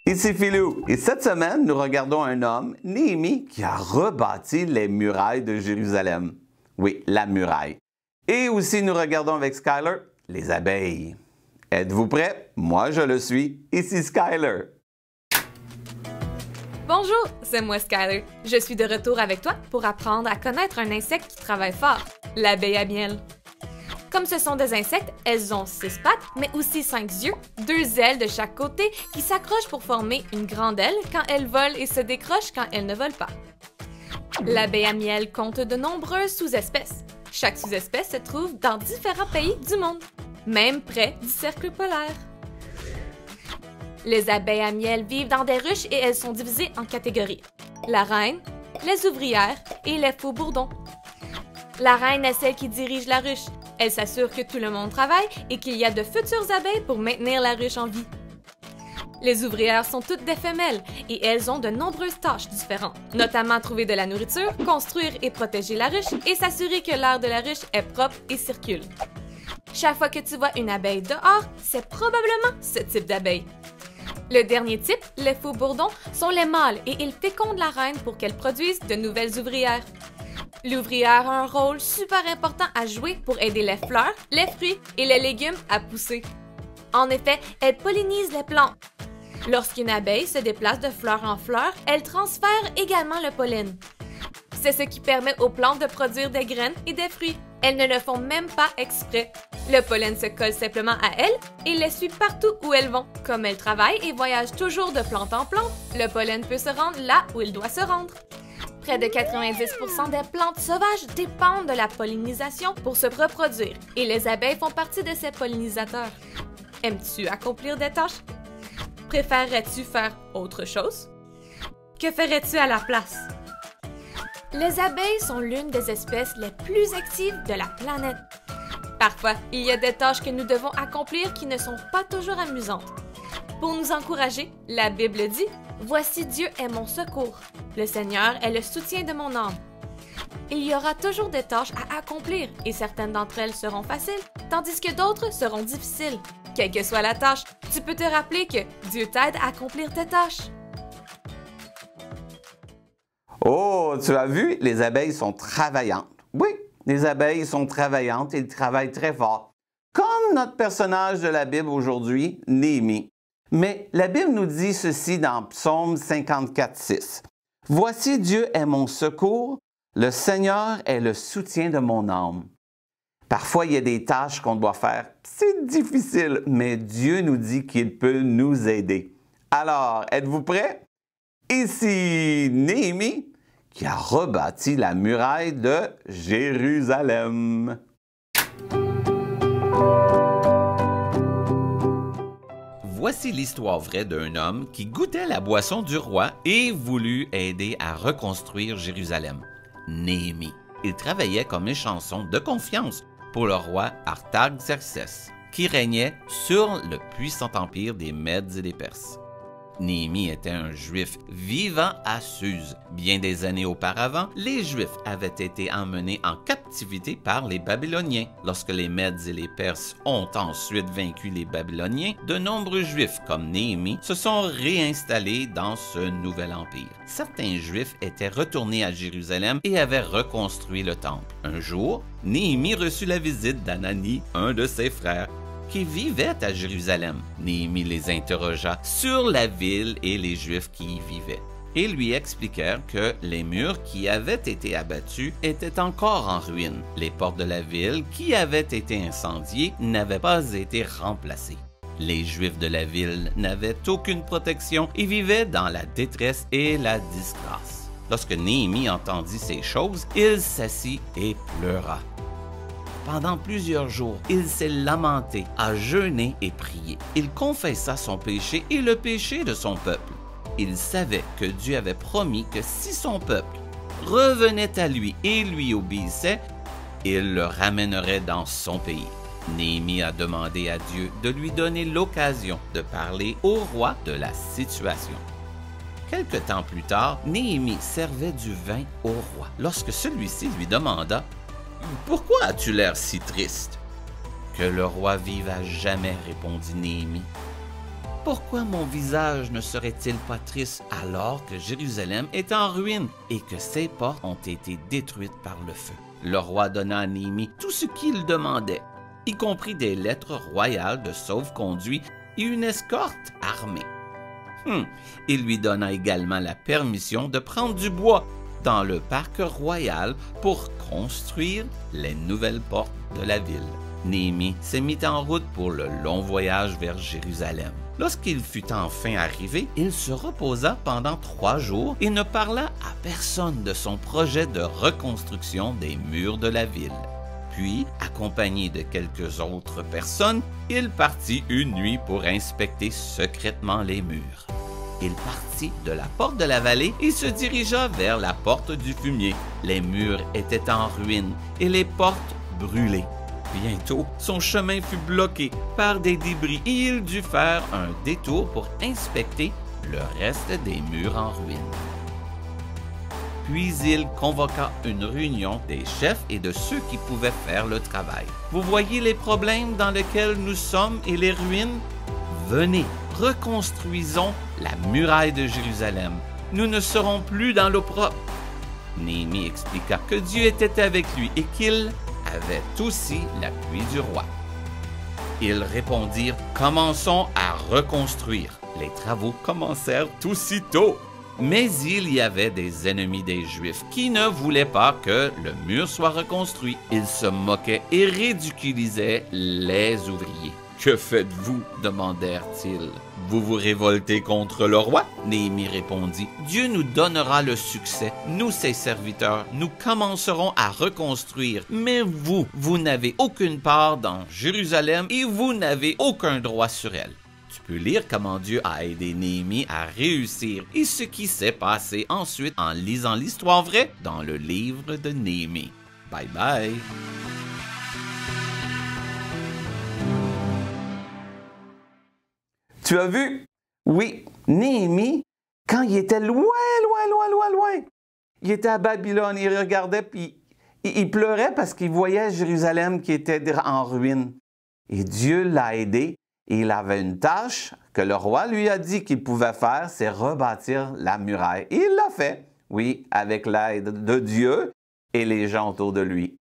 Ici Philou, et cette semaine, nous regardons un homme, Néhémie, qui a rebâti les murailles de Jérusalem. Oui, la muraille. Et aussi, nous regardons avec Skyler les abeilles. Êtes-vous prêts? Moi, je le suis. Ici Skyler. Bonjour, c'est moi Skyler. Je suis de retour avec toi pour apprendre à connaître un insecte qui travaille fort, l'abeille à miel. Comme ce sont des insectes, elles ont 6 pattes, mais aussi 5 yeux, 2 ailes de chaque côté qui s'accrochent pour former une grande aile quand elles volent et se décrochent quand elles ne volent pas. L'abeille à miel compte de nombreuses sous-espèces. Chaque sous-espèce se trouve dans différents pays du monde, même près du cercle polaire. Les abeilles à miel vivent dans des ruches et elles sont divisées en catégories. La reine, les ouvrières et les faux bourdons. La reine est celle qui dirige la ruche. Elle s'assure que tout le monde travaille et qu'il y a de futures abeilles pour maintenir la ruche en vie. Les ouvrières sont toutes des femelles et elles ont de nombreuses tâches différentes, notamment trouver de la nourriture, construire et protéger la ruche et s'assurer que l'air de la ruche est propre et circule. Chaque fois que tu vois une abeille dehors, c'est probablement ce type d'abeille. Le dernier type, les faux bourdons, sont les mâles et ils fécondent la reine pour qu'elle produise de nouvelles ouvrières. L'ouvrière a un rôle super important à jouer pour aider les fleurs, les fruits et les légumes à pousser. En effet, elle pollinise les plantes. Lorsqu'une abeille se déplace de fleur en fleur, elle transfère également le pollen. C'est ce qui permet aux plantes de produire des graines et des fruits. Elles ne le font même pas exprès. Le pollen se colle simplement à elles et les suit partout où elles vont. Comme elles travaillent et voyagent toujours de plante en plante, le pollen peut se rendre là où il doit se rendre. Près de 90% des plantes sauvages dépendent de la pollinisation pour se reproduire et les abeilles font partie de ces pollinisateurs. Aimes-tu accomplir des tâches? Préférerais-tu faire autre chose? Que ferais-tu à la place? Les abeilles sont l'une des espèces les plus actives de la planète. Parfois, il y a des tâches que nous devons accomplir qui ne sont pas toujours amusantes. Pour nous encourager, la Bible dit « Voici Dieu est mon secours. Le Seigneur est le soutien de mon âme. » Il y aura toujours des tâches à accomplir et certaines d'entre elles seront faciles, tandis que d'autres seront difficiles. Quelle que soit la tâche, tu peux te rappeler que Dieu t'aide à accomplir tes tâches. Oh, tu as vu, les abeilles sont travaillantes. Oui, les abeilles sont travaillantes et elles travaillent très fort. Comme notre personnage de la Bible aujourd'hui, Néhémie. Mais la Bible nous dit ceci dans Psaume 54:6. « Voici Dieu est mon secours, le Seigneur est le soutien de mon âme. » Parfois, il y a des tâches qu'on doit faire. C'est difficile, mais Dieu nous dit qu'il peut nous aider. Alors, êtes-vous prêts? Ici Néhémie qui a rebâti la muraille de Jérusalem. Voici l'histoire vraie d'un homme qui goûtait la boisson du roi et voulut aider à reconstruire Jérusalem. Néhémie. Il travaillait comme échanson de confiance pour le roi Artaxerxès, qui régnait sur le puissant empire des Mèdes et des Perses. Néhémie était un Juif vivant à Suse. Bien des années auparavant, les Juifs avaient été emmenés en captivité par les Babyloniens. Lorsque les Mèdes et les Perses ont ensuite vaincu les Babyloniens, de nombreux Juifs comme Néhémie se sont réinstallés dans ce nouvel empire. Certains Juifs étaient retournés à Jérusalem et avaient reconstruit le temple. Un jour, Néhémie reçut la visite d'Anani, un de ses frères, qui vivaient à Jérusalem. Néhémie les interrogea sur la ville et les Juifs qui y vivaient, et lui expliquèrent que les murs qui avaient été abattus étaient encore en ruine. Les portes de la ville qui avaient été incendiées n'avaient pas été remplacées. Les Juifs de la ville n'avaient aucune protection et vivaient dans la détresse et la disgrâce. Lorsque Néhémie entendit ces choses, il s'assit et pleura. Pendant plusieurs jours, il s'est lamenté, a jeûné et prié. Il confessa son péché et le péché de son peuple. Il savait que Dieu avait promis que si son peuple revenait à lui et lui obéissait, il le ramènerait dans son pays. Néhémie a demandé à Dieu de lui donner l'occasion de parler au roi de la situation. Quelque temps plus tard, Néhémie servait du vin au roi. Lorsque celui-ci lui demanda « Pourquoi as-tu l'air si triste? » « Que le roi vive à jamais, répondit Néhémie. Pourquoi mon visage ne serait-il pas triste alors que Jérusalem est en ruine et que ses portes ont été détruites par le feu? Le roi donna à Néhémie tout ce qu'il demandait, y compris des lettres royales de sauve-conduit et une escorte armée. Il lui donna également la permission de prendre du bois dans le parc royal pour construire les nouvelles portes de la ville. Néhémie s'est mis en route pour le long voyage vers Jérusalem. Lorsqu'il fut enfin arrivé, il se reposa pendant 3 jours et ne parla à personne de son projet de reconstruction des murs de la ville. Puis, accompagné de quelques autres personnes, il partit une nuit pour inspecter secrètement les murs. Il partit de la porte de la vallée et se dirigea vers la porte du fumier. Les murs étaient en ruine et les portes brûlées. Bientôt, son chemin fut bloqué par des débris et il dut faire un détour pour inspecter le reste des murs en ruine. Puis il convoqua une réunion des chefs et de ceux qui pouvaient faire le travail. Vous voyez les problèmes dans lesquels nous sommes et les ruines? Venez, reconstruisons la muraille de Jérusalem. Nous ne serons plus dans l'opprobre. Néhémie expliqua que Dieu était avec lui et qu'il avait aussi l'appui du roi. Ils répondirent, « Commençons à reconstruire. » Les travaux commencèrent aussitôt. Mais il y avait des ennemis des Juifs qui ne voulaient pas que le mur soit reconstruit. Ils se moquaient et ridiculisaient les ouvriers. « Que faites-vous? » demandèrent-ils. « Vous vous révoltez contre le roi? » Néhémie répondit. « Dieu nous donnera le succès. Nous, ses serviteurs, nous commencerons à reconstruire. Mais vous, vous n'avez aucune part dans Jérusalem et vous n'avez aucun droit sur elle. » Tu peux lire comment Dieu a aidé Néhémie à réussir et ce qui s'est passé ensuite en lisant l'histoire vraie dans le livre de Néhémie. Bye bye! Tu as vu? Oui, Néhémie, quand il était loin, il était à Babylone, il regardait puis il pleurait parce qu'il voyait Jérusalem qui était en ruine. Et Dieu l'a aidé et il avait une tâche que le roi lui a dit qu'il pouvait faire, c'est rebâtir la muraille. Et il l'a fait, oui, avec l'aide de Dieu et les gens autour de lui.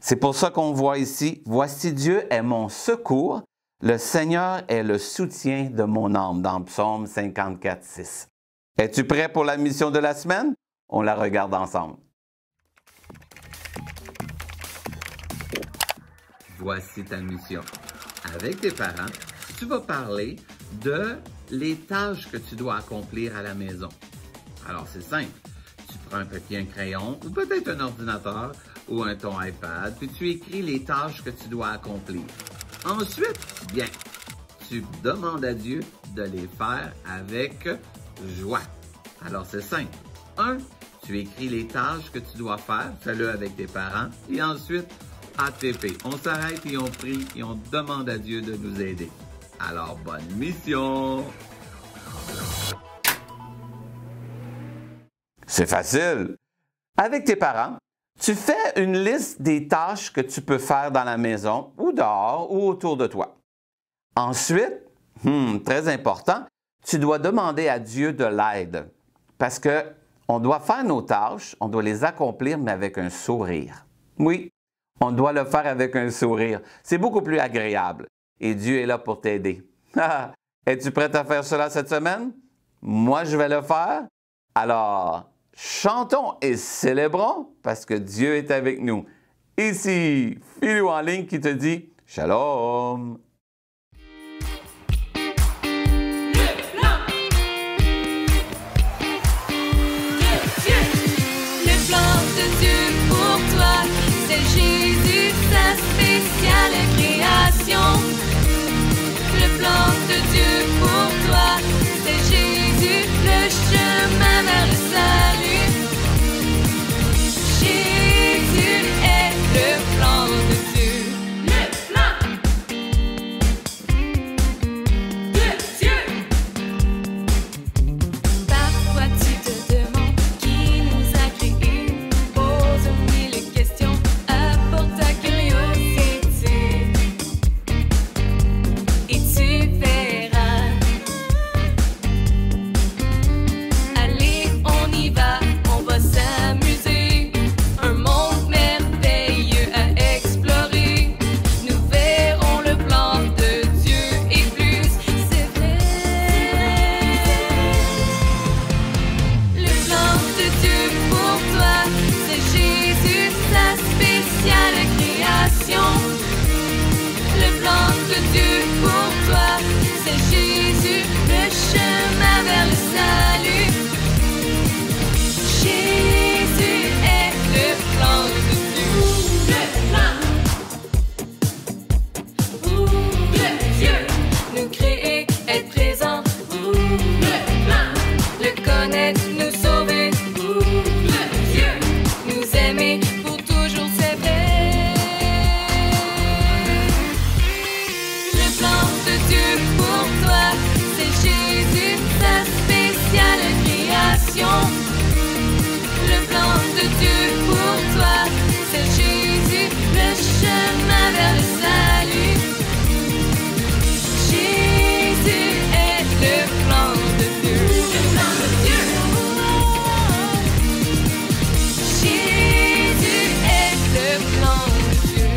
C'est pour ça qu'on voit ici, « Voici Dieu est mon secours. Le Seigneur est le soutien de mon âme » dans Psaume 54, 6. Es-tu prêt pour la mission de la semaine? On la regarde ensemble. Voici ta mission. Avec tes parents, tu vas parler de les tâches que tu dois accomplir à la maison. Alors, c'est simple. Tu prends un papier, un crayon, ou peut-être un ordinateur ou ton iPad, puis tu écris les tâches que tu dois accomplir. Ensuite, bien, tu demandes à Dieu de les faire avec joie. Alors, c'est simple. 1. Tu écris les tâches que tu dois faire, fais-le avec tes parents. Et ensuite, ATP. On s'arrête et on prie et on demande à Dieu de nous aider. Alors, bonne mission! C'est facile. Avec tes parents, tu fais une liste des tâches que tu peux faire dans la maison ou dehors ou autour de toi. Ensuite, très important, tu dois demander à Dieu de l'aide parce qu'on doit faire nos tâches, on doit les accomplir, mais avec un sourire. Oui, on doit le faire avec un sourire. C'est beaucoup plus agréable et Dieu est là pour t'aider. Es-tu prête à faire cela cette semaine? Moi, je vais le faire. Alors, chantons et célébrons parce que Dieu est avec nous. Ici, Philou en ligne qui te dit Shalom! Le plan de Dieu pour toi, c'est Jésus, sa spéciale création. Le plan de Dieu pour toi, c'est Jésus, le chemin vers le salut. Jésus est le plan de Dieu. Le plan! de Dieu pour toi, c'est Jésus, le chemin vers le salut. Jésus est le plan de Dieu. Le plan de Dieu. Nous créer, être présent. Le plan. Le connaître, nous sauver. Le Dieu. Nous aimer pour toujours, c'est vrai. Le plan de Dieu pour toi, c'est Jésus, sa spéciale création. Le plan de Dieu pour toi, c'est Jésus, le chemin vers le salut. Jésus est le plan de Dieu. Le plan de Dieu. Jésus est le plan de Dieu.